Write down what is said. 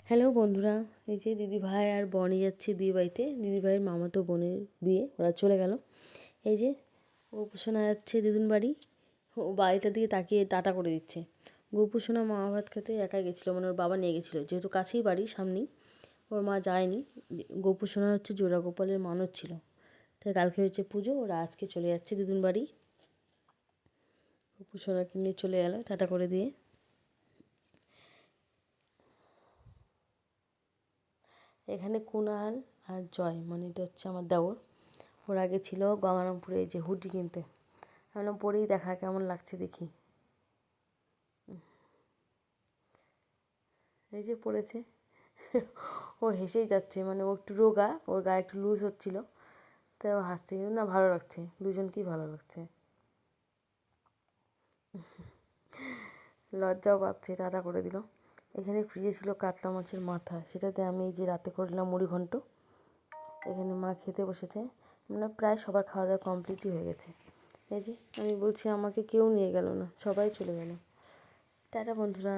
Hello বন্ধুরা, এই যে দিদিভাই আর বোনই যাচ্ছে বিয়ে বাড়িতে। দিদিভাইয়ের মামাতো বোনের বিয়ে, ওরা চলে গেল। এই যে গোপু সোনা যাচ্ছে দিদুন বাড়ি, ও বাড়িটার দিকে তাকিয়ে টাটা করে দিচ্ছে। গোপু সোনা মামা ভাত খেতে একাই গেছিলো, মানে ওর বাবা নিয়ে গেছিলো, যেহেতু কাছেই বাড়ি সামনেই, ওর মা যায়নি। গোপু সোনার হচ্ছে জোড়া গোপালের মানত ছিল, তাই কালকে হচ্ছে পুজো, ওরা আজকে চলে যাচ্ছে দিদুন বাড়ি। গোপু সোনাকে নিয়ে চলে গেল টাটা করে দিয়ে। এখানে কুণাল আর জয়, মানে এটা হচ্ছে আমার দেওর, ওর আগে ছিল গঙ্গারামপুরে এই যে হুডি কিনতে। আমি পরেই দেখা কেমন লাগছে দেখি। এই যে পড়েছে, ও হেসেই যাচ্ছে, মানে ও একটু রোগা, ওর গায়ে একটু লুজ হচ্ছিলো, তাই ও হাসছে। না, ভালো লাগছে, দুজনকেই ভালো লাগছে। লজ্জাও পাচ্ছে, টাটা করে দিল। এখানে ফ্রিজে ছিল কাতলা মাছের মাথা, সেটাতে আমি এই যে রাতে করলাম মুড়ি ঘন্ট। এখানে মা খেতে বসেছে, মানে প্রায় সবার খাওয়া দাওয়া কমপ্লিটই হয়ে গেছে। এই যে আমি বলছি আমাকে কেউ নিয়ে গেল না, সবাই চলে গেল। টাটা বন্ধুরা।